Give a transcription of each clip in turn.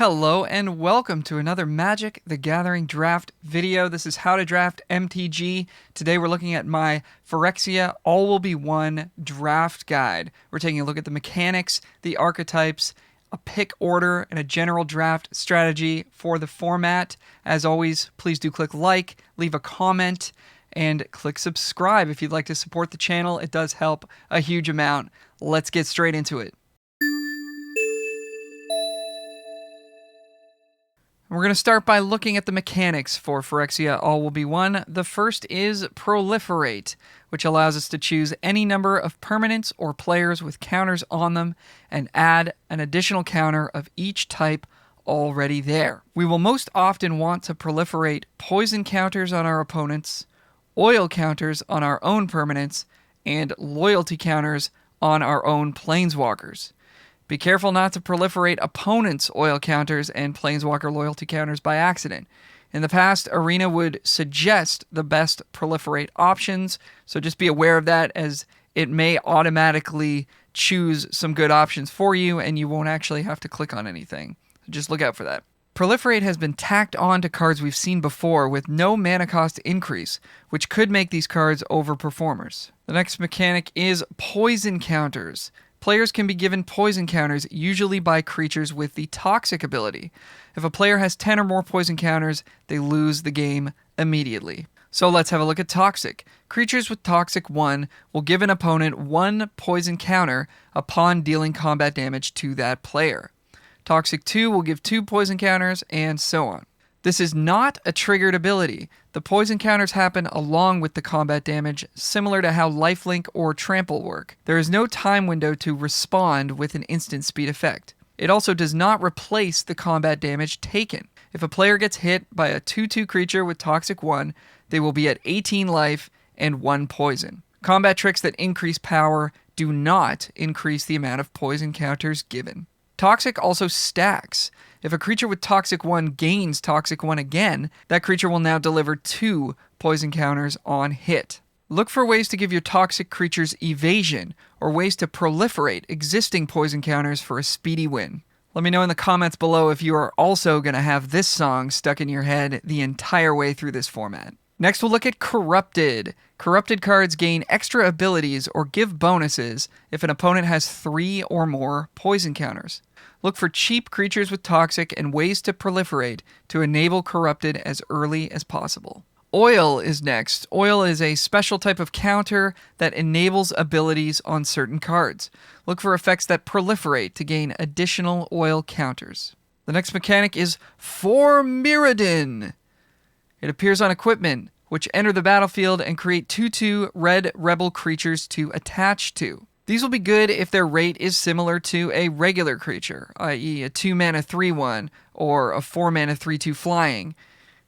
Hello and welcome to another Magic the Gathering draft video. This is how to draft MTG. Today we're looking at my Phyrexia All Will Be One draft guide. We're taking a look at the mechanics, the archetypes, a pick order, and a general draft strategy for the format. As always, please do click like, leave a comment, and click subscribe if you'd like to support the channel. It does help a huge amount. Let's get straight into it. We're going to start by looking at the mechanics for Phyrexia All Will Be One. The first is Proliferate, which allows us to choose any number of permanents or players with counters on them and add an additional counter of each type already there. We will most often want to proliferate poison counters on our opponents, oil counters on our own permanents, and loyalty counters on our own planeswalkers. Be careful not to proliferate opponents' oil counters and planeswalker loyalty counters by accident. In the past, Arena would suggest the best proliferate options, so just be aware of that, as it may automatically choose some good options for you and you won't actually have to click on anything. So just look out for that. Proliferate has been tacked on to cards we've seen before with no mana cost increase, which could make these cards overperformers. The next mechanic is poison counters. Players can be given poison counters, usually by creatures with the Toxic ability. If a player has 10 or more poison counters, they lose the game immediately. So let's have a look at Toxic. Creatures with Toxic 1 will give an opponent 1 poison counter upon dealing combat damage to that player. Toxic 2 will give 2 poison counters, and so on. This is not a triggered ability. The poison counters happen along with the combat damage, similar to how lifelink or trample work. There is no time window to respond with an instant speed effect. It also does not replace the combat damage taken. If a player gets hit by a 2/2 creature with Toxic 1, they will be at 18 life and 1 poison. Combat tricks that increase power do not increase the amount of poison counters given. Toxic also stacks. If a creature with Toxic 1 gains Toxic 1 again, that creature will now deliver 2 poison counters on hit. Look for ways to give your Toxic creatures evasion, or ways to proliferate existing poison counters for a speedy win. Let me know in the comments below if you are also going to have this song stuck in your head the entire way through this format. Next, we'll look at Corrupted. Corrupted cards gain extra abilities or give bonuses if an opponent has 3 or more poison counters. Look for cheap creatures with Toxic and ways to proliferate to enable Corrupted as early as possible. Oil is next. Oil is a special type of counter that enables abilities on certain cards. Look for effects that proliferate to gain additional oil counters. The next mechanic is Mirrodin. It appears on equipment, which enter the battlefield and create 2/2 red rebel creatures to attach to. These will be good if their rate is similar to a regular creature, i.e. a 2-mana 3/1 or a 4-mana 3/2 flying.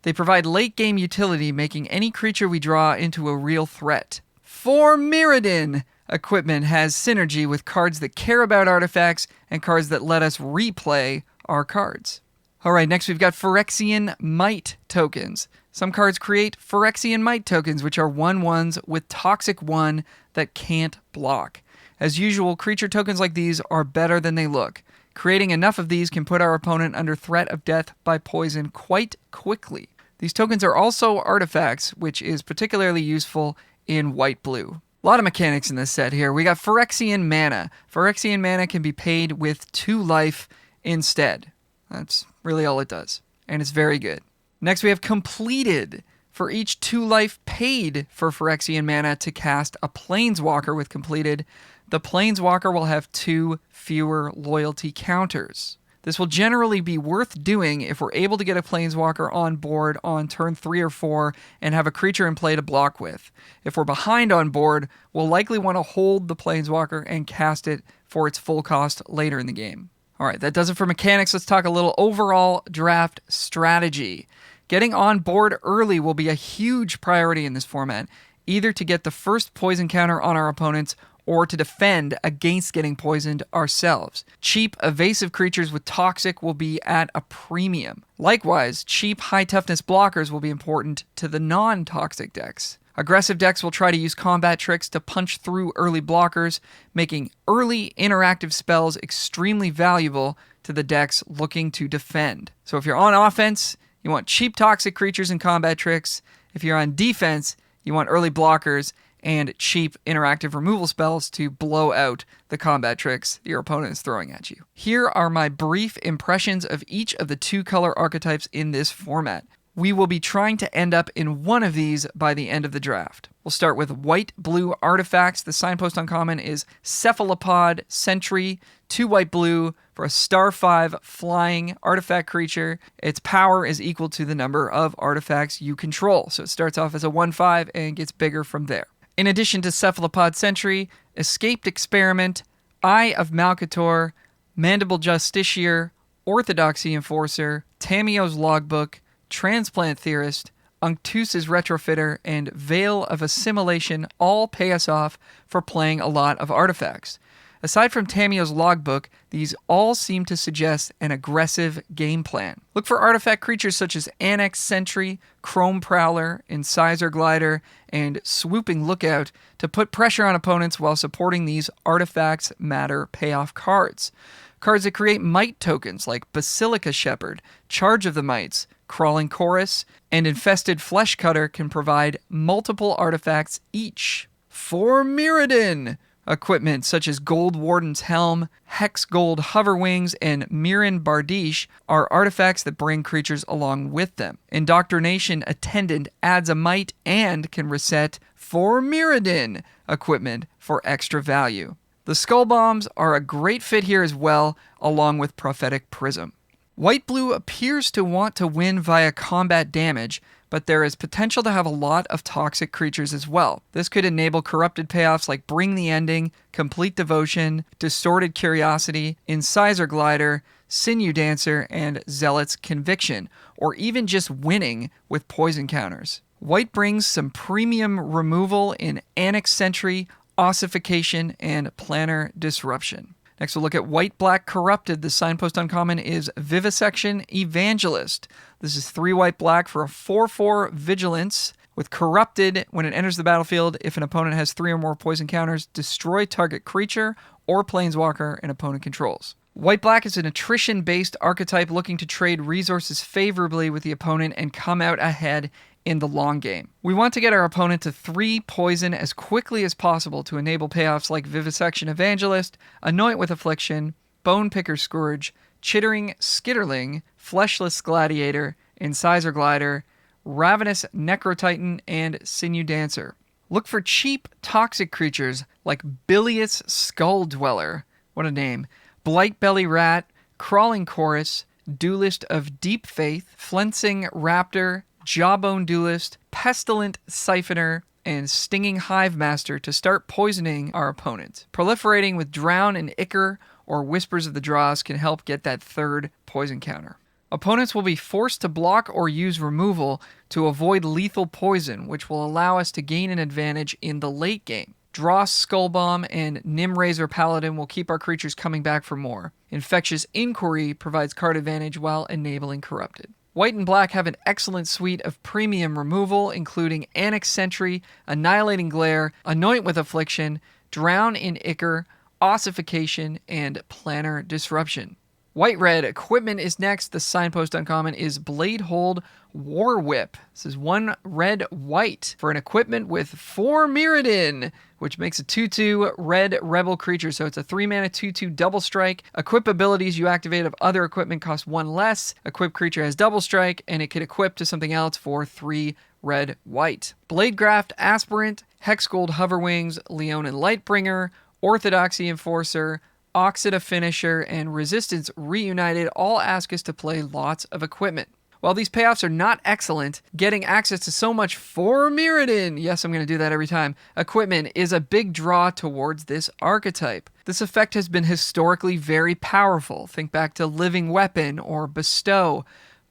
They provide late-game utility, making any creature we draw into a real threat. Mirrodin equipment has synergy with cards that care about artifacts and cards that let us replay our cards. Alright, next we've got Phyrexian Might tokens. Some cards create Phyrexian Might tokens, which are 1/1s with Toxic 1 that can't block. As usual, creature tokens like these are better than they look. Creating enough of these can put our opponent under threat of death by poison quite quickly. These tokens are also artifacts, which is particularly useful in white-blue. A lot of mechanics in this set here. We got Phyrexian Mana. Phyrexian Mana can be paid with 2 life instead. That's really all it does, and it's very good. Next we have Completed. For each 2 life paid for Phyrexian Mana to cast a Planeswalker with Completed, the Planeswalker will have 2 fewer loyalty counters. This will generally be worth doing if we're able to get a Planeswalker on board on turn 3 or 4 and have a creature in play to block with. If we're behind on board, we'll likely want to hold the Planeswalker and cast it for its full cost later in the game. Alright, that does it for mechanics. Let's talk a little overall draft strategy. Getting on board early will be a huge priority in this format, either to get the first poison counter on our opponents or to defend against getting poisoned ourselves. Cheap, evasive creatures with Toxic will be at a premium. Likewise, cheap, high-toughness blockers will be important to the non-Toxic decks. Aggressive decks will try to use combat tricks to punch through early blockers, making early interactive spells extremely valuable to the decks looking to defend. So if you're on offense, you want cheap toxic creatures and combat tricks. If you're on defense, you want early blockers and cheap interactive removal spells to blow out the combat tricks your opponent is throwing at you. Here are my brief impressions of each of the 2-color archetypes in this format. We will be trying to end up in one of these by the end of the draft. We'll start with white-blue artifacts. The signpost uncommon is Cephalopod Sentry, 2 white-blue for a star 5 flying artifact creature. Its power is equal to the number of artifacts you control. So it starts off as a 1/5 and gets bigger from there. In addition to Cephalopod Sentry, Escaped Experiment, Eye of Malcator, Mandible Justiciar, Orthodoxy Enforcer, Tamiyo's Logbook, Transplant Theorist, Unctuce's Retrofitter, and Veil of Assimilation all pay us off for playing a lot of artifacts. Aside from Tamiyo's Logbook, these all seem to suggest an aggressive game plan. Look for artifact creatures such as Annex Sentry, Chrome Prowler, Incisor Glider, and Swooping Lookout to put pressure on opponents while supporting these Artifacts Matter payoff cards. Cards that create might tokens like Basilica Shepherd, Charge of the Mites, Crawling Chorus, and Infested Flesh Cutter can provide multiple artifacts each. For Mirrodin! Equipment such as Gold Warden's Helm, Hex Gold Hover Wings, and Mirren Bardiche are artifacts that bring creatures along with them. Indoctrination Attendant adds a might and can reset For Mirrodin equipment for extra value. The Skull Bombs are a great fit here as well, along with Prophetic Prism. White-blue appears to want to win via combat damage, but there is potential to have a lot of toxic creatures as well. This could enable corrupted payoffs like Bring the Ending, Complete Devotion, Distorted Curiosity, Incisor Glider, Sinew Dancer, and Zealot's Conviction, or even just winning with poison counters. White brings some premium removal in Annex Sentry, Ossification, and Planner Disruption. Next, we'll look at white-black corrupted. The signpost uncommon is Vivisection Evangelist. This is 3 white-black for a 4/4 vigilance. With corrupted, when it enters the battlefield, if an opponent has 3 or more poison counters, destroy target creature or planeswalker an opponent controls. White-black is an attrition-based archetype looking to trade resources favorably with the opponent and come out ahead in the long game. We want to get our opponent to 3 poison as quickly as possible to enable payoffs like Vivisection Evangelist, Anoint with Affliction, Bone Picker Scourge, Chittering Skitterling, Fleshless Gladiator, Incisor Glider, Ravenous Necrotitan, and Sinew Dancer. Look for cheap toxic creatures like Bilious Skull Dweller, what a name, Blightbelly Rat, Crawling Chorus, Duelist of Deep Faith, Flensing Raptor, Jawbone Duelist, Pestilent Siphoner, and Stinging Hive Master to start poisoning our opponent. Proliferating with Drown and Ichor or Whispers of the Dross can help get that 3rd poison counter. Opponents will be forced to block or use removal to avoid lethal poison, which will allow us to gain an advantage in the late game. Dross Skullbomb and Nimrazor Paladin will keep our creatures coming back for more. Infectious Inquiry provides card advantage while enabling Corrupted. White and black have an excellent suite of premium removal, including Annex Sentry, Annihilating Glare, Anoint with Affliction, Drown in Ichor, Ossification, and Planner Disruption. White-red equipment is next. The signpost uncommon is Bladehold War Whip. This is 1 red-white for an equipment with 4 Mirrodin, which makes a 2/2 red rebel creature. So it's a 3-mana 2/2 double strike. Equip abilities you activate of other equipment cost 1 less. Equip creature has double strike, and it can equip to something else for 3 red-white. Bladegraft Aspirant, Hexgold Hoverwings, Leonin Lightbringer, Orthodoxy Enforcer, Oxida Finisher, and Resistance Reunited all ask us to play lots of equipment. While these payoffs are not excellent, getting access to so much for Mirrodin, yes, I'm going to do that every time, equipment is a big draw towards this archetype. This effect has been historically very powerful. Think back to Living Weapon or Bestow.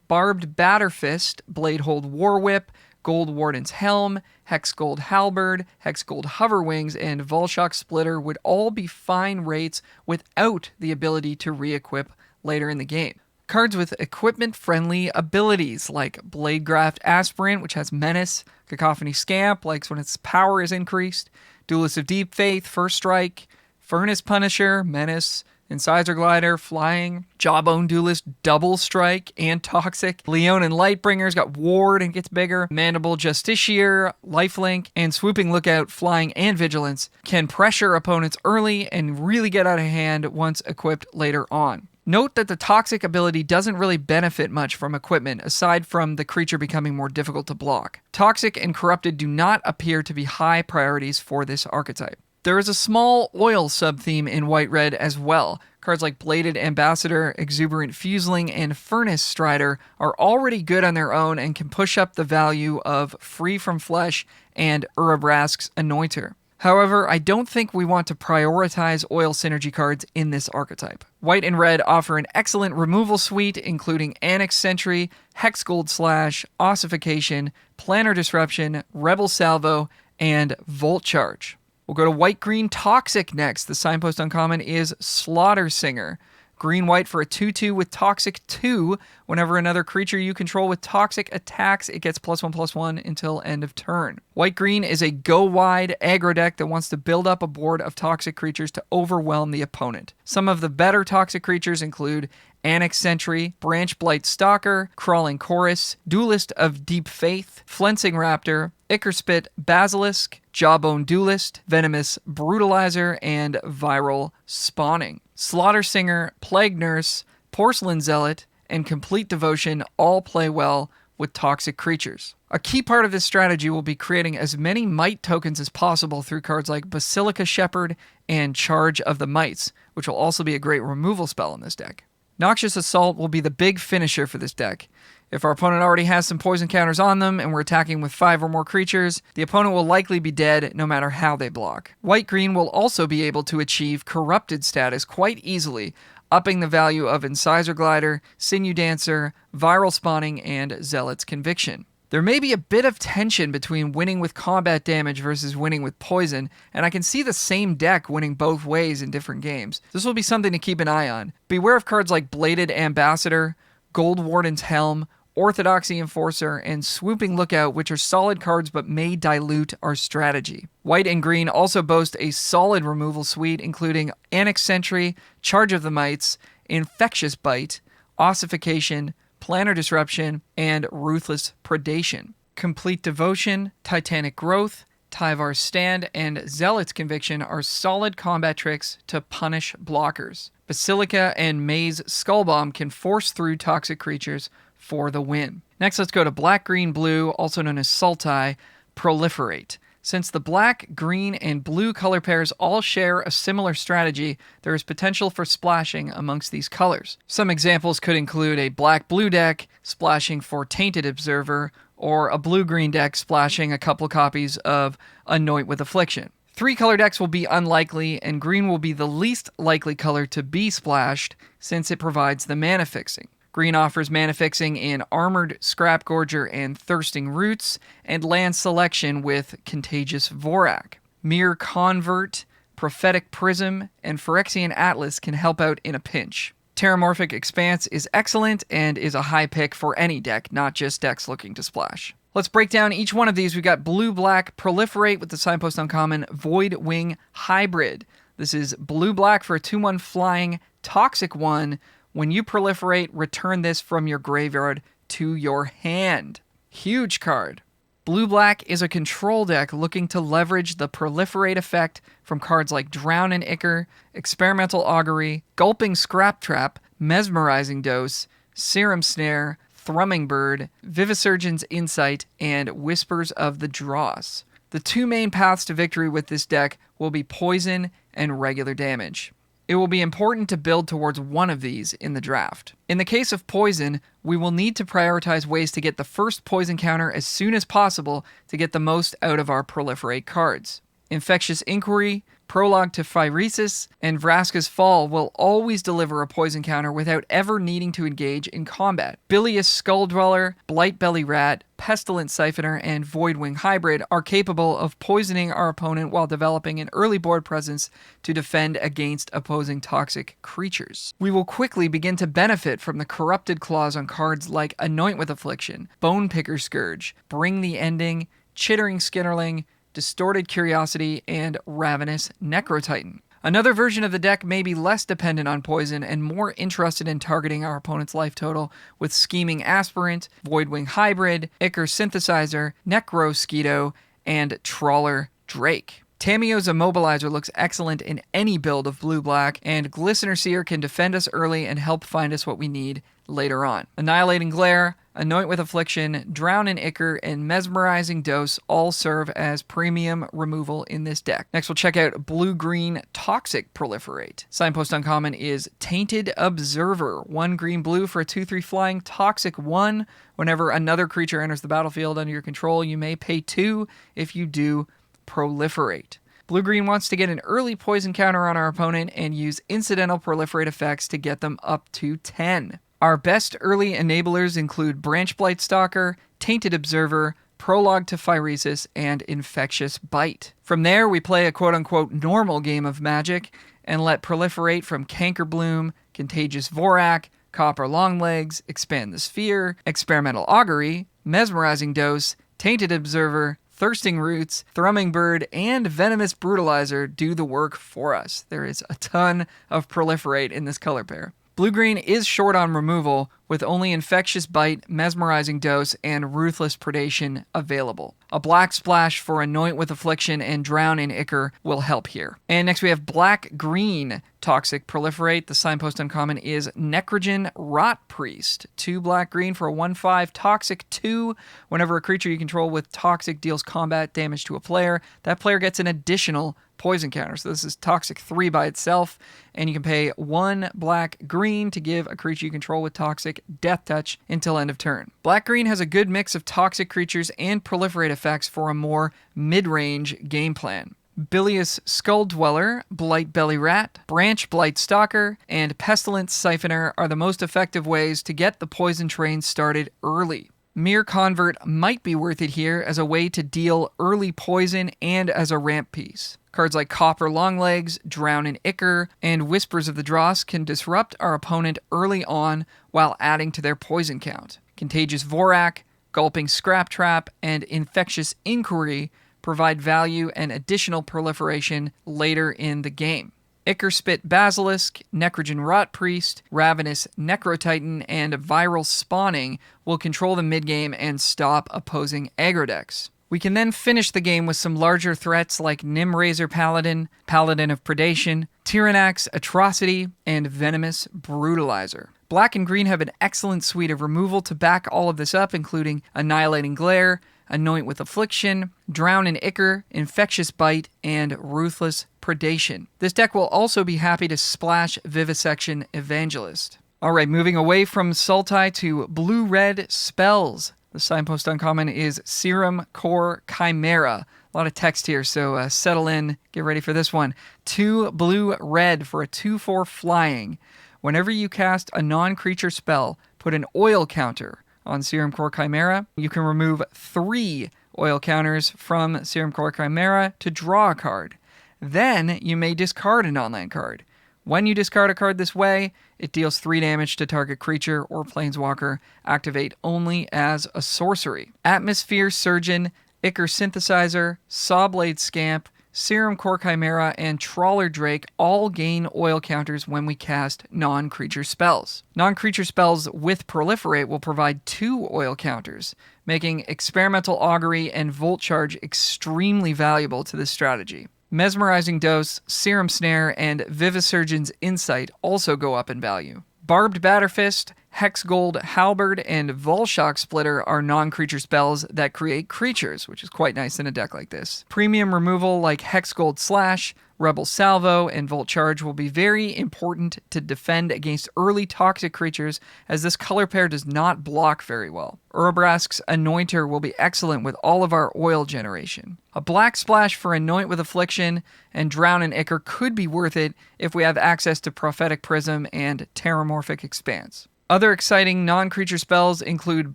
Barbed Batterfist, Bladehold War Whip, Gold Warden's Helm, Hexgold Halberd, Hexgold Hoverwings, and Volshock Splitter would all be fine rates without the ability to re-equip later in the game. Cards with equipment-friendly abilities like Bladegraft Aspirant, which has Menace, Cacophony Scamp, likes when its power is increased, Duelist of Deep Faith, First Strike, Furnace Punisher, Menace, Incisor Glider, Flying, Jawbone Duelist, Double Strike, and Toxic. Leonin Lightbringer's got Ward and gets bigger. Mandible Justiciar, Lifelink, and Swooping Lookout, Flying, and Vigilance can pressure opponents early and really get out of hand once equipped later on. Note that the Toxic ability doesn't really benefit much from equipment, aside from the creature becoming more difficult to block. Toxic and Corrupted do not appear to be high priorities for this archetype. There is a small oil sub-theme in White-Red as well. Cards like Bladed Ambassador, Exuberant Fuseling, and Furnace Strider are already good on their own and can push up the value of Free from Flesh and Urabrask's Anointer. However, I don't think we want to prioritize oil synergy cards in this archetype. White and red offer an excellent removal suite, including Annex Sentry, Hexgold Slash, Ossification, Planar Disruption, Rebel Salvo, and Volt Charge. We'll go to white-green Toxic next. The signpost uncommon is Slaughter Singer. Green-white for a 2/2 with Toxic 2. Whenever another creature you control with Toxic attacks, it gets +1/+1 until end of turn. White-green is a go-wide aggro deck that wants to build up a board of Toxic creatures to overwhelm the opponent. Some of the better Toxic creatures include Annex Sentry, Branch Blight Stalker, Crawling Chorus, Duelist of Deep Faith, Flensing Raptor, Ickerspit Basilisk, Jawbone Duelist, Venomous Brutalizer, and Viral Spawning. Slaughter Singer, Plague Nurse, Porcelain Zealot, and Complete Devotion all play well with Toxic creatures. A key part of this strategy will be creating as many Might tokens as possible through cards like Basilica Shepherd and Charge of the Mites, which will also be a great removal spell in this deck. Noxious Assault will be the big finisher for this deck. If our opponent already has some poison counters on them and we're attacking with 5 or more creatures, the opponent will likely be dead no matter how they block. White-green will also be able to achieve Corrupted status quite easily, upping the value of Incisor Glider, Sinew Dancer, Viral Spawning, and Zealot's Conviction. There may be a bit of tension between winning with combat damage versus winning with poison, and I can see the same deck winning both ways in different games. This will be something to keep an eye on. Beware of cards like Bladed Ambassador, Gold Warden's Helm, Orthodoxy Enforcer, and Swooping Lookout, which are solid cards but may dilute our strategy. White and green also boast a solid removal suite, including Annex Sentry, Charge of the Mites, Infectious Bite, Ossification, Planar Disruption, and Ruthless Predation. Complete Devotion, Titanic Growth, Tyvar's Stand, and Zealot's Conviction are solid combat tricks to punish blockers. Basilica and Maze Skullbomb can force through Toxic creatures for the win. Next, let's go to black, green, blue, also known as Sultai Proliferate. Since the black, green, and blue color pairs all share a similar strategy, there is potential for splashing amongst these colors. Some examples could include a black-blue deck splashing for Tainted Observer, or a blue-green deck splashing a couple copies of Anoint with Affliction. 3-color decks will be unlikely, and green will be the least likely color to be splashed since it provides the mana fixing. Green offers mana fixing in Armored Scrapgorger and Thirsting Roots, and land selection with Contagious Vorak. Mere Convert, Prophetic Prism, and Phyrexian Atlas can help out in a pinch. Terramorphic Expanse is excellent and is a high pick for any deck, not just decks looking to splash. Let's break down each one of these. We've got blue-black Proliferate with the signpost uncommon Void Wing Hybrid. This is blue-black for a 2/1 flying Toxic 1. When you proliferate, return this from your graveyard to your hand. Huge card. Blue-black is a control deck looking to leverage the proliferate effect from cards like Drown and Ichor, Experimental Augury, Gulping Scrap Trap, Mesmerizing Dose, Serum Snare, Thrumming Bird, Vivisurgeon's Insight, and Whispers of the Dross. The 2 main paths to victory with this deck will be poison and regular damage. It will be important to build towards one of these in the draft. In the case of poison, we will need to prioritize ways to get the first poison counter as soon as possible to get the most out of our proliferate cards. Infectious Inquiry, Prologue to Phyresis, and Vraska's Fall will always deliver a poison counter without ever needing to engage in combat. Bilious Skulldweller, Blightbelly Rat, Pestilent Siphoner, and Voidwing Hybrid are capable of poisoning our opponent while developing an early board presence to defend against opposing toxic creatures. We will quickly begin to benefit from the corrupted clause on cards like Anoint with Affliction, Bone Picker Scourge, Bring the Ending, Chittering Skitterling, Distorted Curiosity, and Ravenous Necrotitan. Another version of the deck may be less dependent on poison and more interested in targeting our opponent's life total with Scheming Aspirant, Voidwing Hybrid, Ichor Synthesizer, Necrosquito, and Trawler Drake. Tamiyo's Immobilizer looks excellent in any build of blue-black, and Glistener Seer can defend us early and help find us what we need later on. Annihilating Glare, Anoint with Affliction, Drown in Ichor, and Mesmerizing Dose all serve as premium removal in this deck. Next, we'll check out blue-green Toxic-Proliferate. Signpost uncommon is Tainted Observer. 1 green-blue for a 2/3 flying Toxic 1. Whenever another creature enters the battlefield under your control, you may pay 2. If you do, proliferate. Blue-green wants to get an early poison counter on our opponent and use incidental proliferate effects to get them up to 10. Our best early enablers include Branch Blight Stalker, Tainted Observer, Prologue to Phyresis, and Infectious Bite. From there, we play a quote-unquote normal game of Magic and let proliferate from Cankerbloom, Contagious Vorak, Copper Longlegs, Expand the Sphere, Experimental Augury, Mesmerizing Dose, Tainted Observer, Thirsting Roots, Thrumming Bird, and Venomous Brutalizer do the work for us. There is a ton of proliferate in this color pair. Blue-green is short on removal, with only Infectious Bite, Mesmerizing Dose, and Ruthless Predation available. A black splash for Anoint with Affliction and Drown in Ichor will help here. And next we have black-green Toxic-Proliferate. The signpost uncommon is Necrogen Rot Priest. 2 black-green for a 1/5 Toxic 2. Whenever a creature you control with Toxic deals combat damage to a player, that player gets an additional poison counter. So this is Toxic 3 by itself, and you can pay 1 black-green to give a creature you control with Toxic Death Touch until end of turn. Black-green has a good mix of toxic creatures and proliferate effects for a more mid-range game plan. Bilious Skull Dweller, Blight Belly Rat, Branch Blight Stalker, and Pestilence Siphoner are the most effective ways to get the poison train started early. Mere Convert might be worth it here as a way to deal early poison and as a ramp piece. Cards like Copper Longlegs, Drown in Ichor, and Whispers of the Dross can disrupt our opponent early on while adding to their poison count. Contagious Vorak, Gulping Scrap Trap, and Infectious Inquiry provide value and additional proliferation later in the game. Ichor Spit Basilisk, Necrogen Rot Priest, Ravenous Necrotitan, and Viral Spawning will control the mid-game and stop opposing aggro decks. We can then finish the game with some larger threats like Nimrazor Paladin, Paladin of Predation, Tyrannax Atrocity, and Venomous Brutalizer. Black and green have an excellent suite of removal to back all of this up, including Annihilating Glare, Anoint with Affliction, Drown in Ichor, Infectious Bite, and Ruthless Predation. This deck will also be happy to splash Vivisection Evangelist. Alright, moving away from Sultai to blue-red spells. The signpost uncommon is Serum Core Chimera. A lot of text here, so settle in, get ready for this one. 2 blue-red for a 2/4 flying. Whenever you cast a non-creature spell, put an oil counter on Serum Core Chimera. You can remove 3 oil counters from Serum Core Chimera to draw a card. Then you may discard a non-land card. When you discard a card this way, it deals 3 damage to target creature or planeswalker. Activate only as a sorcery. Atmosphere Surgeon, Ichor Synthesizer, Sawblade Scamp, Serum Core Chimera, and Trawler Drake all gain oil counters when we cast non-creature spells. Non-creature spells with Proliferate will provide 2 oil counters, making Experimental Augury and Volt Charge extremely valuable to this strategy. Mesmerizing Dose, Serum Snare, and Vivisurgeon's Insight also go up in value. Barbed Batterfist, Hexgold Halberd, and Volshock Splitter are non-creature spells that create creatures, which is quite nice in a deck like this. Premium removal like Hexgold Slash, Rebel Salvo, and Volt Charge will be very important to defend against early toxic creatures, as this color pair does not block very well. Urabrask's Anointer will be excellent with all of our oil generation. A black splash for Anoint with Affliction and Drown in Ichor could be worth it if we have access to Prophetic Prism and Terramorphic Expanse. Other exciting non-creature spells include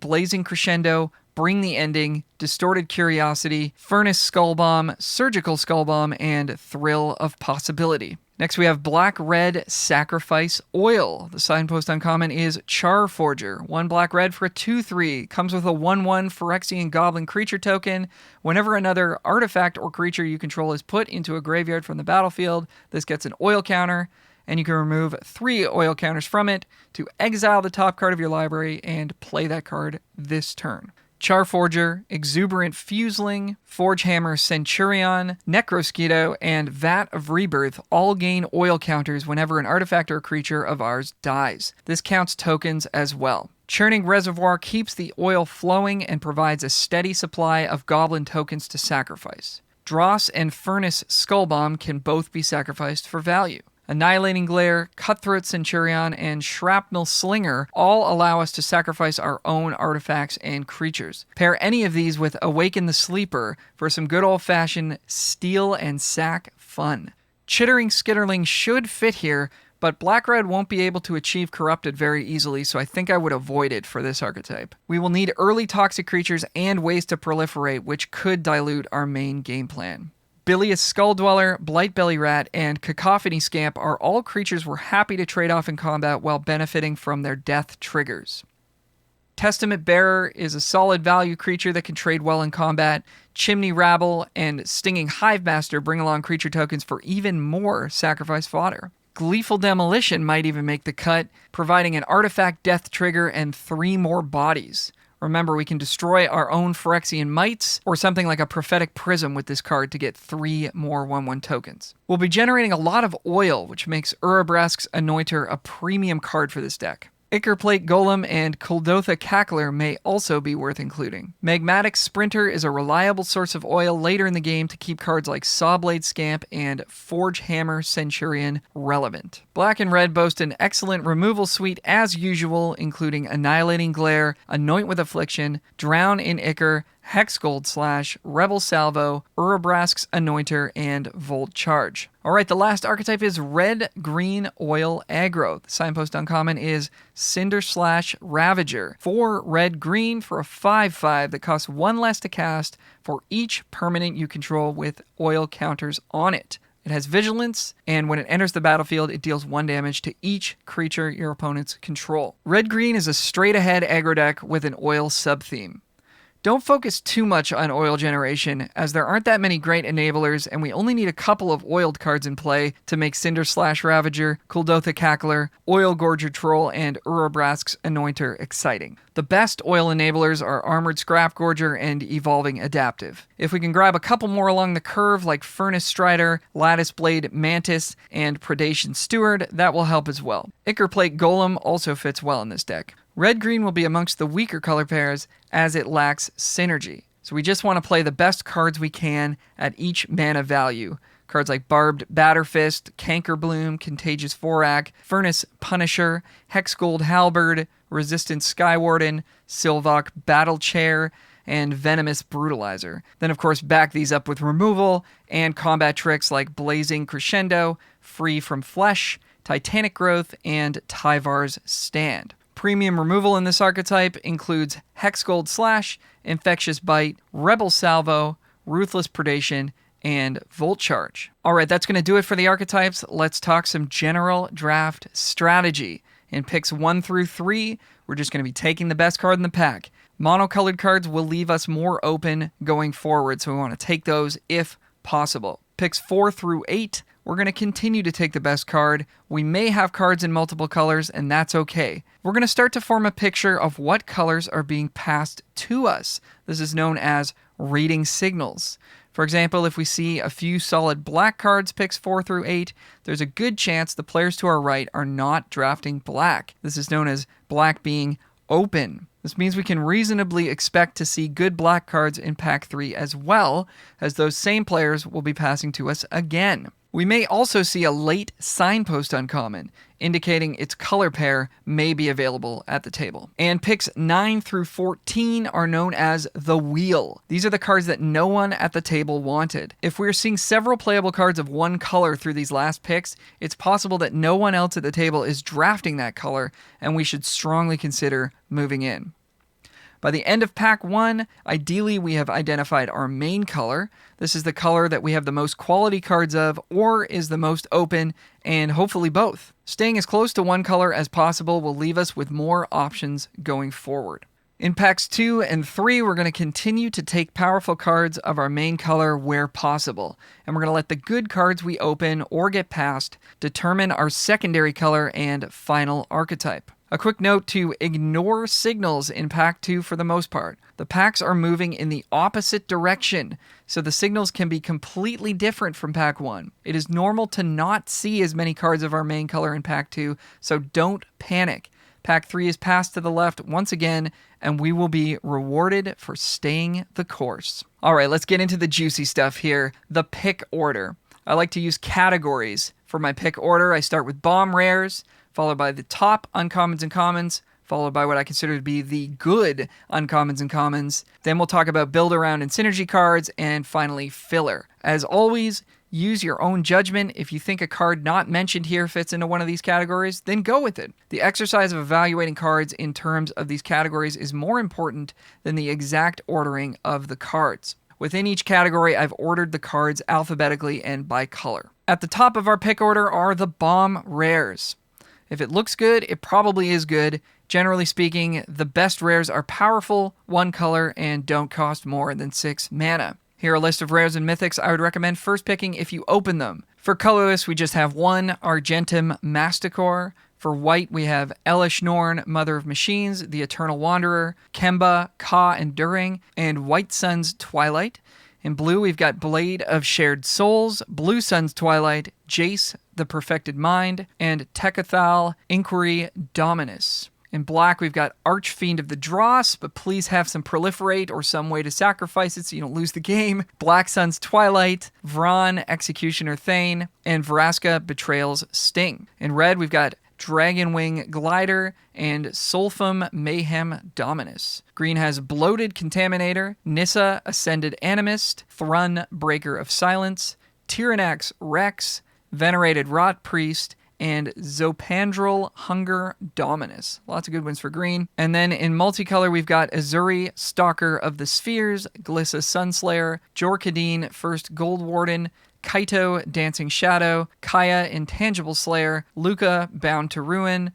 Blazing Crescendo, Bring the Ending, Distorted Curiosity, Furnace Skullbomb, Surgical Skullbomb, and Thrill of Possibility. Next, we have black-red Sacrifice Oil. The signpost uncommon is Charforger. 1 black-red for a 2/3. Comes with a 1/1 Phyrexian Goblin creature token. Whenever another artifact or creature you control is put into a graveyard from the battlefield, this gets an oil counter, and you can remove 3 oil counters from it to exile the top card of your library and play that card this turn. Charforger, Exuberant Fuseling, Forgehammer Centurion, Necrosquito, and Vat of Rebirth all gain oil counters whenever an artifact or creature of ours dies. This counts tokens as well. Churning Reservoir keeps the oil flowing and provides a steady supply of goblin tokens to sacrifice. Dross and Furnace Skullbomb can both be sacrificed for value. Annihilating Glare, Cutthroat Centurion, and Shrapnel Slinger all allow us to sacrifice our own artifacts and creatures. Pair any of these with Awaken the Sleeper for some good old-fashioned steal and sack fun. Chittering Skitterling should fit here, but Black-Red won't be able to achieve Corrupted very easily, so I think I would avoid it for this archetype. We will need early toxic creatures and ways to proliferate, which could dilute our main game plan. Bilious Skulldweller, Blightbelly Rat, and Cacophony Scamp are all creatures we're happy to trade off in combat while benefiting from their death triggers. Testament Bearer is a solid value creature that can trade well in combat. Chimney Rabble and Stinging Hivemaster bring along creature tokens for even more sacrifice fodder. Gleeful Demolition might even make the cut, providing an artifact death trigger and 3 more bodies. Remember, we can destroy our own Phyrexian Mites or something like a Prophetic Prism with this card to get 3 more 1/1 tokens. We'll be generating a lot of oil, which makes Urabrask's Anointer a premium card for this deck. Ickerplate Golem and Kuldotha Cackler may also be worth including. Magmatic Sprinter is a reliable source of oil later in the game to keep cards like Sawblade Scamp and Forgehammer Centurion relevant. Black and Red boast an excellent removal suite as usual, including Annihilating Glare, Anoint with Affliction, Drown in Ichor, Hexgold Slash, Rebel Salvo, Urabrask's Anointer, and Volt Charge. Alright, the last archetype is Red-Green Oil-Aggro. The signpost uncommon is Cinder/Slash Ravager. 4 red-green for a 5/5 that costs 1 less to cast for each permanent you control with oil counters on it. It has Vigilance, and when it enters the battlefield, it deals 1 damage to each creature your opponents control. Red-green is a straight-ahead aggro deck with an oil sub-theme. Don't focus too much on oil generation, as there aren't that many great enablers, and we only need a couple of oiled cards in play to make Cinder/Ravager, Kuldotha Cackler, Oil Gorger Troll, and Urabrask's Anointer exciting. The best oil enablers are Armored Scrap Gorger and Evolving Adaptive. If we can grab a couple more along the curve, like Furnace Strider, Lattice Blade Mantis, and Predation Steward, that will help as well. Ickerplate Golem also fits well in this deck. Red-green will be amongst the weaker color pairs as it lacks synergy. So we just want to play the best cards we can at each mana value. Cards like Barbed Batterfist, Cankerbloom, Contagious Vorak, Furnace Punisher, Hexgold Halberd, Resistant Skywarden, Sylvok Battle Chair, and Venomous Brutalizer. Then, of course, back these up with removal and combat tricks like Blazing Crescendo, Free from Flesh, Titanic Growth, and Tyvar's Stand. Premium removal in this archetype includes Hexgold Slash, Infectious Bite, Rebel Salvo, Ruthless Predation, and Volt Charge. Alright, that's going to do it for the archetypes. Let's talk some general draft strategy. In picks 1 through 3, we're just going to be taking the best card in the pack. Monocolored cards will leave us more open going forward, so we want to take those if possible. Picks 4 through 8, we're going to continue to take the best card. We may have cards in multiple colors, and that's okay. We're going to start to form a picture of what colors are being passed to us. This is known as rating signals. For example, if we see a few solid black cards, picks 4 through 8, there's a good chance the players to our right are not drafting black. This is known as black being open. This means we can reasonably expect to see good black cards in pack 3 as well, as those same players will be passing to us again. We may also see a late signpost uncommon, indicating its color pair may be available at the table. And picks 9 through 14 are known as the Wheel. These are the cards that no one at the table wanted. If we're seeing several playable cards of one color through these last picks, it's possible that no one else at the table is drafting that color, and we should strongly consider moving in. By the end of pack 1, ideally we have identified our main color. This is the color that we have the most quality cards of or is the most open, and hopefully both. Staying as close to one color as possible will leave us with more options going forward. In packs 2 and 3, we're going to continue to take powerful cards of our main color where possible, and we're going to let the good cards we open or get past determine our secondary color and final archetype. A quick note to ignore signals in pack 2 for the most part. The packs are moving in the opposite direction, so the signals can be completely different from pack 1. It is normal to not see as many cards of our main color in pack 2, so don't panic. Pack 3 is passed to the left once again, and we will be rewarded for staying the course. All right, let's get into the juicy stuff here. The pick order. I like to use categories for my pick order. I start with bomb rares, followed by the top uncommons and commons, followed by what I consider to be the good uncommons and commons. Then we'll talk about build around and synergy cards, and finally filler. As always, use your own judgment. If you think a card not mentioned here fits into one of these categories, then go with it. The exercise of evaluating cards in terms of these categories is more important than the exact ordering of the cards. Within each category, I've ordered the cards alphabetically and by color. At the top of our pick order are the bomb rares. If it looks good, it probably is good. Generally speaking, the best rares are powerful, one color, and don't cost more than 6 mana. Here are a list of rares and mythics I would recommend first picking if you open them. For colorless, we just have one, Argentum Masticore. For white, we have Elish Norn, Mother of Machines, the Eternal Wanderer, Kemba, Ka Enduring, and White Sun's Twilight. In blue, we've got Blade of Shared Souls, Blue Sun's Twilight, Jace, the Perfected Mind, and Tekathal, Inquiry Dominus. In black, we've got Archfiend of the Dross, but please have some Proliferate or some way to sacrifice it so you don't lose the game. Black Sun's Twilight, Vron, Executioner Thane, and Vraska, Betrayal's Sting. In red, we've got Dragonwing Glider and Sulfum Mayhem Dominus. Green has Bloated Contaminator, Nissa, Ascended Animist, Thrun, Breaker of Silence, Tyrannax Rex, Venerated Rot Priest, and Zopandrel Hunger Dominus. Lots of good ones for green. And then in multicolor, we've got Azuri, Stalker of the Spheres, Glissa Sunslayer, Jorkadine, First Gold Warden, Kaito, Dancing Shadow, Kaya, Intangible Slayer, Luca, Bound to Ruin,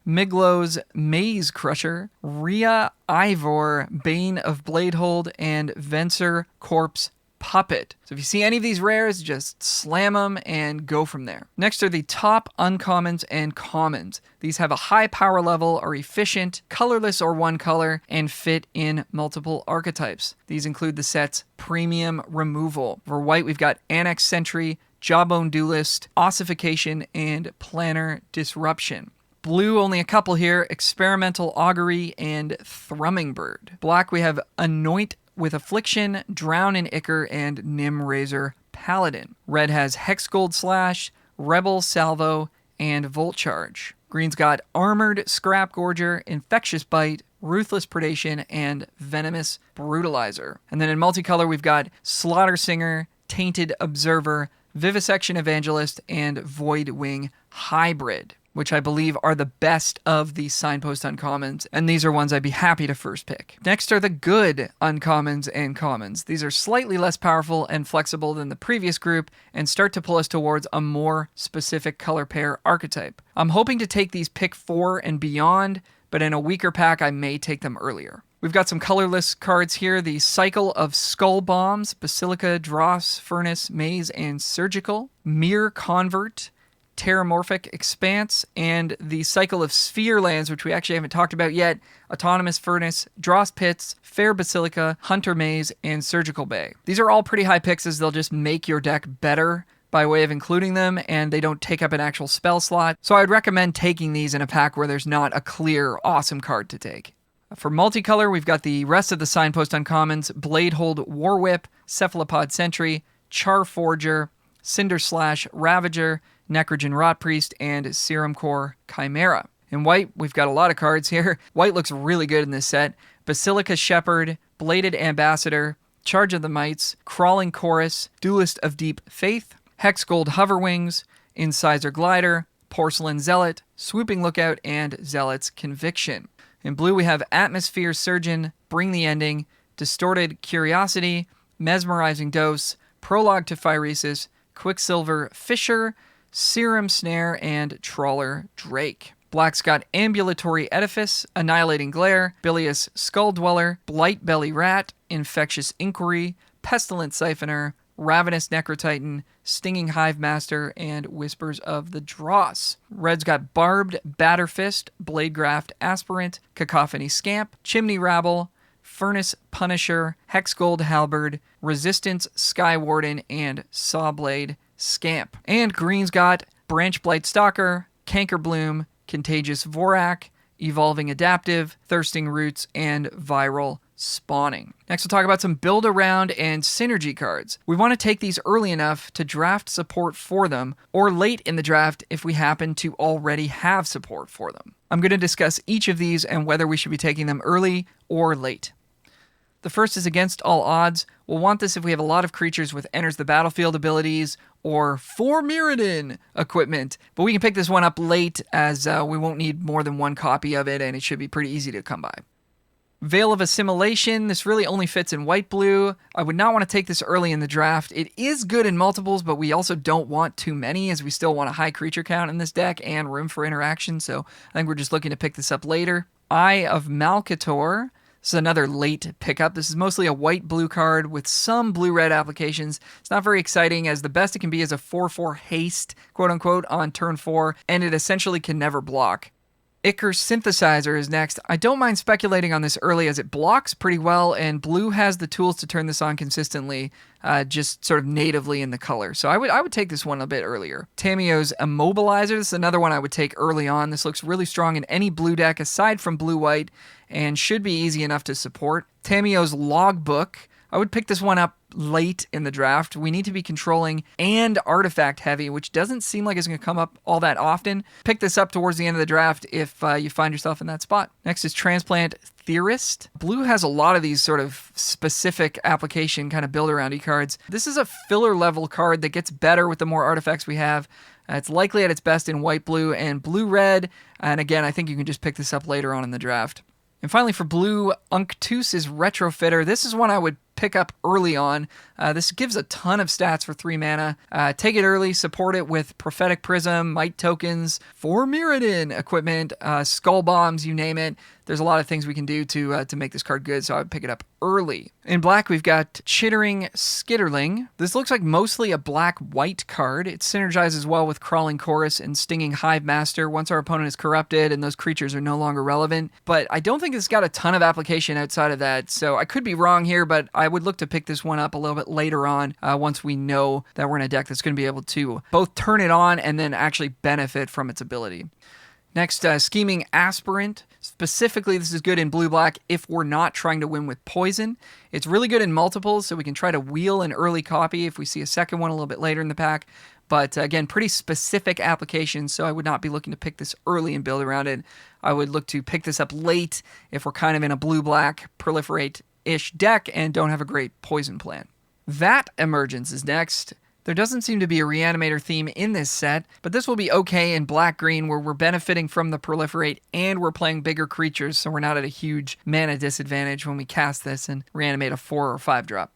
Miglos, Maze Crusher, Rhea, Ivor, Bane of Bladehold, and Venser, Corpse Puppet. So if you see any of these rares, just slam them and go from there. Next are the top uncommons and commons. These have a high power level, are efficient, colorless or one color, and fit in multiple archetypes. These include the sets Premium Removal. For white, we've got Annex Sentry, Jawbone Duelist, Ossification, and Planner Disruption. Blue, only a couple here, Experimental Augury, and Thrumming Bird. Black, we have Anoint with Affliction, Drown in Ichor, and Nim Razor Paladin. Red has Hexgold Slash, Rebel Salvo, and Volt Charge. Green's got Armored Scrap Gorger, Infectious Bite, Ruthless Predation, and Venomous Brutalizer. And then in multicolor, we've got Slaughter Singer, Tainted Observer, Vivisection Evangelist, and Voidwing Hybrid, which I believe are the best of the Signpost Uncommons, and these are ones I'd be happy to first pick. Next are the good Uncommons and Commons. These are slightly less powerful and flexible than the previous group, and start to pull us towards a more specific color pair archetype. I'm hoping to take these pick 4 and beyond, but in a weaker pack I may take them earlier. We've got some colorless cards here. The Cycle of Skull Bombs, Basilica, Dross, Furnace, Maze, and Surgical. Mere Convert, Terramorphic Expanse, and the Cycle of Sphere Lands, which we actually haven't talked about yet. Autonomous Furnace, Dross Pits, Fair Basilica, Hunter Maze, and Surgical Bay. These are all pretty high picks, as they'll just make your deck better by way of including them, and they don't take up an actual spell slot. So I'd recommend taking these in a pack where there's not a clear, awesome card to take. For multicolor, we've got the rest of the Signpost Uncommons: Bladehold Warwhip, Cephalopod Sentry, Charforger, Cinder Slash Ravager, Necrogen Rot Priest, and Serum Core Chimera. In white, we've got a lot of cards here. White looks really good in this set. Basilica Shepherd, Bladed Ambassador, Charge of the Mites, Crawling Chorus, Duelist of Deep Faith, Hexgold Hoverwings, Incisor Glider, Porcelain Zealot, Swooping Lookout, and Zealot's Conviction. In blue, we have Atmosphere Surgeon, Bring the Ending, Distorted Curiosity, Mesmerizing Dose, Prologue to Phyresis, Quicksilver Fisher, Serum Snare, and Trawler Drake. Black's got Ambulatory Edifice, Annihilating Glare, Bilious Skull Dweller, Blight Belly Rat, Infectious Inquiry, Pestilent Siphoner, Ravenous Necrotitan, Stinging Hive Master, and Whispers of the Dross. Red's got Barbed Batterfist, Bladegraft Aspirant, Cacophony Scamp, Chimney Rabble, Furnace Punisher, Hexgold Halberd, Resistance Skywarden, and Sawblade Scamp. And green's got Branch Blight Stalker, Cankerbloom, Contagious Vorak, Evolving Adaptive, Thirsting Roots, and Viral Spawning. Next, we'll talk about some build around and synergy cards. We want to take these early enough to draft support for them, or late in the draft if we happen to already have support for them. I'm going to discuss each of these and whether we should be taking them early or late. The first is Against All Odds. We'll want this if we have a lot of creatures with Enters the Battlefield abilities or 4 Mirrodin equipment. But we can pick this one up late as we won't need more than one copy of it and it should be pretty easy to come by. Veil of Assimilation. This really only fits in white-blue. I would not want to take this early in the draft. It is good in multiples, but we also don't want too many as we still want a high creature count in this deck and room for interaction. So I think we're just looking to pick this up later. Eye of Malcator. This is another late pickup. This is mostly a white-blue card with some blue-red applications. It's not very exciting, as the best it can be is a 4/4 haste, quote-unquote, on turn 4, and it essentially can never block. Ichor Synthesizer is next. I don't mind speculating on this early as it blocks pretty well, and blue has the tools to turn this on consistently, just sort of natively in the color. So I would take this one a bit earlier. Tamiyo's Immobilizer. This is another one I would take early on. This looks really strong in any blue deck aside from blue-white, and should be easy enough to support. Tamiyo's Logbook. I would pick this one up late in the draft. We need to be controlling and artifact heavy, which doesn't seem like it's going to come up all that often. Pick this up towards the end of the draft if you find yourself in that spot. Next is Transplant Theorist. Blue has a lot of these sort of specific application kind of build-around-y cards. This is a filler level card that gets better with the more artifacts we have. It's likely at its best in white-blue and blue-red. And again, I think you can just pick this up later on in the draft. And finally, for blue, Unctus's Retrofitter. This is one I would pick up early on. This gives a ton of stats for 3 mana. Take it early, support it with Prophetic Prism, Might Tokens, 4 Mirrodin equipment, Skull Bombs, you name it. There's a lot of things we can do to make this card good, so I would pick it up early. In black, we've got Chittering Skitterling. This looks like mostly a black-white card. It synergizes well with Crawling Chorus and Stinging Hive Master once our opponent is corrupted and those creatures are no longer relevant. But I don't think it's got a ton of application outside of that, so I could be wrong here, but I would look to pick this one up a little bit later on once we know that we're in a deck that's going to be able to both turn it on and then actually benefit from its ability. Next, Scheming Aspirant. Specifically, this is good in blue-black if we're not trying to win with poison. It's really good in multiples, so we can try to wheel an early copy if we see a second one a little bit later in the pack. But again, pretty specific applications, so I would not be looking to pick this early and build around it. I would look to pick this up late if we're kind of in a blue-black proliferate-ish deck and don't have a great poison plan. Vat Emergence is next. There doesn't seem to be a Reanimator theme in this set, but this will be okay in black-green where we're benefiting from the Proliferate and we're playing bigger creatures, so we're not at a huge mana disadvantage when we cast this and reanimate a 4 or 5 drop.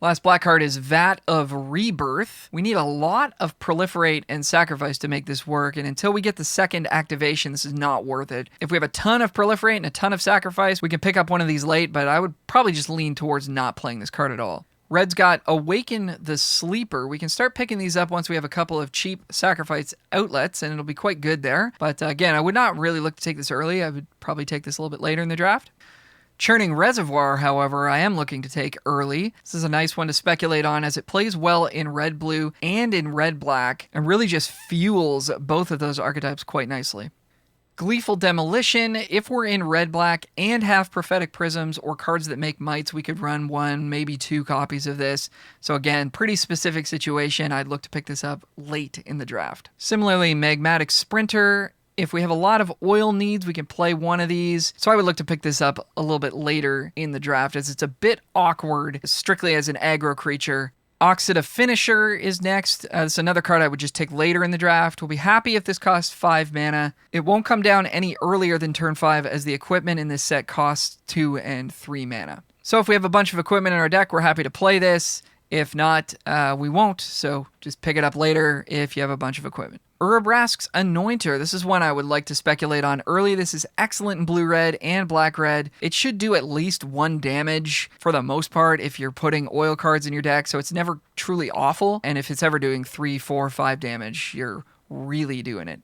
Last black card is Vat of Rebirth. We need a lot of Proliferate and Sacrifice to make this work, and until we get the second activation, this is not worth it. If we have a ton of Proliferate and a ton of Sacrifice, we can pick up one of these late, but I would probably just lean towards not playing this card at all. Red's got Awaken the Sleeper. We can start picking these up once we have a couple of cheap sacrifice outlets, and it'll be quite good there. But again, I would not really look to take this early. I would probably take this a little bit later in the draft. Churning Reservoir, however, I am looking to take early. This is a nice one to speculate on as it plays well in red-blue and in red-black, and really just fuels both of those archetypes quite nicely. Gleeful Demolition. If we're in red-black and have Prophetic Prisms or cards that make mites, we could run 1, maybe 2 copies of this. So again, pretty specific situation. I'd look to pick this up late in the draft. Similarly, Magmatic Sprinter. If we have a lot of oil needs, we can play one of these. So I would look to pick this up a little bit later in the draft as it's a bit awkward, strictly as an aggro creature. Oxida Finisher is next. This is another card I would just take later in the draft. We'll be happy if this costs 5 mana. It won't come down any earlier than turn 5 as the equipment in this set costs 2 and 3 mana. So if we have a bunch of equipment in our deck, we're happy to play this. If not, we won't, so just pick it up later if you have a bunch of equipment. Urabrask's Anointer. This is one I would like to speculate on early. This is excellent in blue-red and black-red. It should do at least 1 damage for the most part if you're putting oil cards in your deck, so it's never truly awful. And if it's ever doing 3, 4, 5 damage, you're really doing it.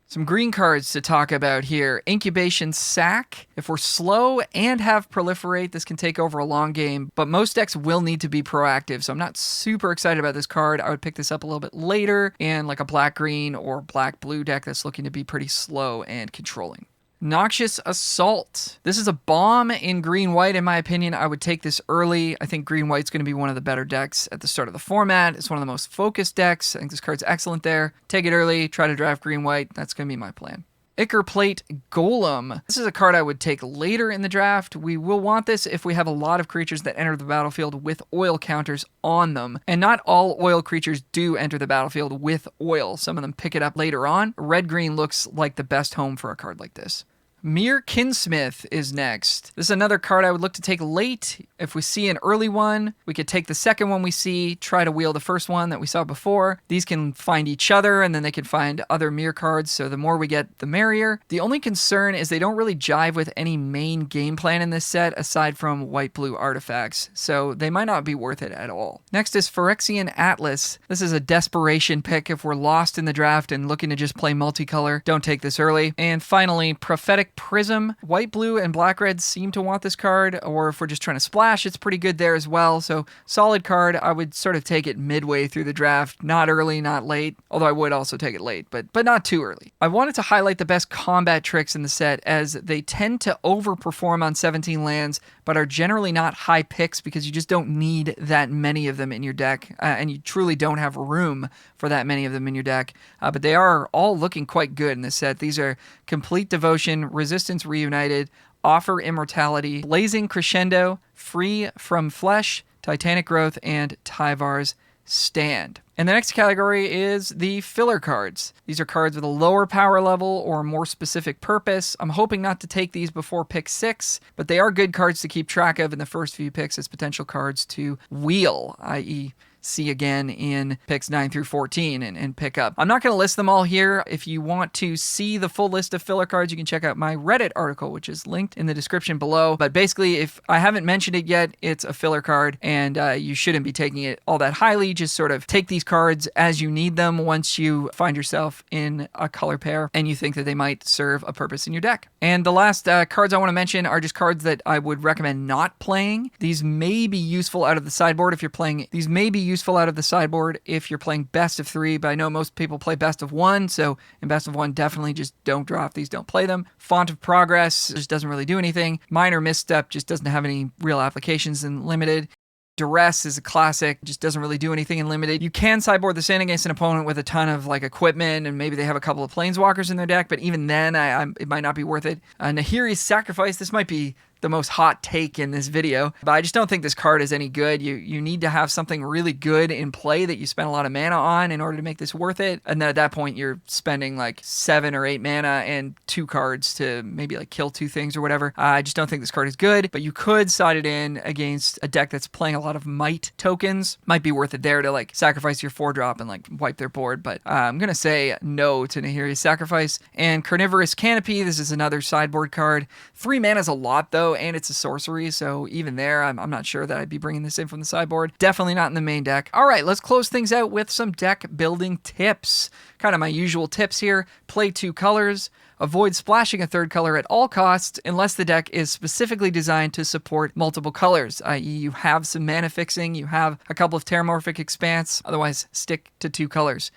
Some green cards to talk about here. Incubation Sac. If we're slow and have Proliferate, this can take over a long game, but most decks will need to be proactive, so I'm not super excited about this card. I would pick this up a little bit later in like a black-green or black-blue deck that's looking to be pretty slow and controlling. Noxious Assault. This is a bomb in green-white, in my opinion. I would take this early. I think green-white's going to be one of the better decks at the start of the format. It's one of the most focused decks. I think this card's excellent there. Take it early, try to draft green-white. That's going to be my plan. Ichor Plate Golem. This is a card I would take later in the draft. We will want this if we have a lot of creatures that enter the battlefield with oil counters on them. And not all oil creatures do enter the battlefield with oil. Some of them pick it up later on. Red-green looks like the best home for a card like this. Mere Kinsmith is next. This is another card I would look to take late. If we see an early one, we could take the second one we see, try to wheel the first one that we saw before. These can find each other, and then they can find other Mere cards, so the more we get, the merrier. The only concern is they don't really jive with any main game plan in this set, aside from white-blue artifacts, so they might not be worth it at all. Next is Phyrexian Atlas. This is a desperation pick if we're lost in the draft and looking to just play multicolor. Don't take this early. And finally, Prophetic Prism. White, blue, and black red seem to want this card, or if we're just trying to splash, it's pretty good there as well. So solid card. I would sort of take it midway through the draft. Not early, not late, although I would also take it late, but not too early. I wanted to highlight the best combat tricks in the set, as they tend to overperform on 17 lands, but are generally not high picks because you just don't need that many of them in your deck, and you truly don't have room for that many of them in your deck. But they are all looking quite good in this set. These are Complete Devotion, Resistance Reunited, Offer Immortality, Blazing Crescendo, Free from Flesh, Titanic Growth, and Tyvar's Stand. And the next category is the filler cards. These are cards with a lower power level or more specific purpose. I'm hoping not to take these before pick 6, but they are good cards to keep track of in the first few picks as potential cards to wheel, i.e., see again in picks 9 through 14 and pick up. I'm not going to list them all here. If you want to see the full list of filler cards, you can check out my Reddit article, which is linked in the description below. But basically, if I haven't mentioned it yet, it's a filler card, and you shouldn't be taking it all that highly. Just sort of take these cards as you need them once you find yourself in a color pair and you think that they might serve a purpose in your deck. And the last cards I want to mention are just cards that I would recommend not playing. These may be useful out of the sideboard if you're playing. These may be useful out of the sideboard if you're playing best of 3, but I know most people play best of 1, so in best of 1, definitely just don't draft these, don't play them. Font of Progress just doesn't really do anything. Minor Misstep just doesn't have any real applications in Limited. Duress is a classic, just doesn't really do anything in Limited. You can sideboard this in against an opponent with a ton of like equipment, and maybe they have a couple of Planeswalkers in their deck, but even then, it might not be worth it. Nahiri's Sacrifice, this might be the most hot take in this video, but I just don't think this card is any good. You need to have something really good in play that you spend a lot of mana on in order to make this worth it, and then at that point you're spending like 7 or 8 mana and 2 cards to maybe like kill 2 things or whatever. I just don't think this card is good, but you could side it in against a deck that's playing a lot of might tokens. Might be worth it there to like sacrifice your 4-drop and like wipe their board, but I'm gonna say no to Nahiri's Sacrifice. And Carnivorous Canopy, this is another sideboard card. 3 mana is a lot though, and it's a sorcery, so even there, I'm not sure that I'd be bringing this in from the sideboard. Definitely not in the main deck. All right, let's close things out with some deck building tips. Kind of my usual tips here. Play 2 colors. Avoid splashing a 3rd color at all costs unless the deck is specifically designed to support multiple colors, i.e. you have some mana fixing, you have a couple of Terramorphic Expanse, otherwise stick to 2 colors.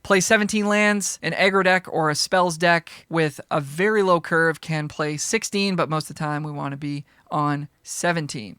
Play 17 lands. An aggro deck or a spells deck with a very low curve can play 16, but most of the time we want to be on 17.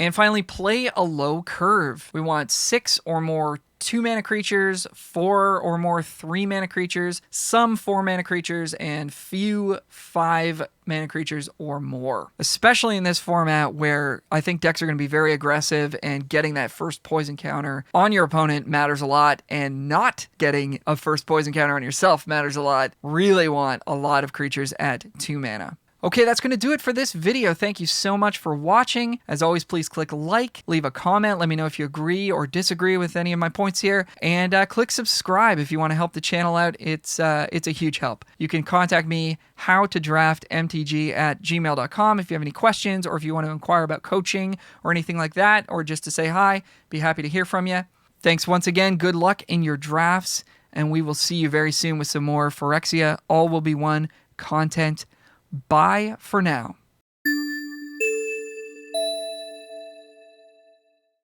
And finally, play a low curve. We want 6 or more 2-mana creatures, 4 or more 3-mana creatures, some 4-mana creatures, and few 5-mana creatures or more. Especially in this format where I think decks are going to be very aggressive, and getting that first poison counter on your opponent matters a lot, and not getting a first poison counter on yourself matters a lot. Really want a lot of creatures at 2 mana. Okay, that's going to do it for this video. Thank you so much for watching. As always, please click like, leave a comment, let me know if you agree or disagree with any of my points here, and click subscribe if you want to help the channel out. It's a huge help. You can contact me, howtodraftmtg@gmail.com, if you have any questions, or if you want to inquire about coaching or anything like that, or just to say hi. Be happy to hear from you. Thanks once again. Good luck in your drafts, and we will see you very soon with some more Phyrexia All Will Be One content. Bye for now.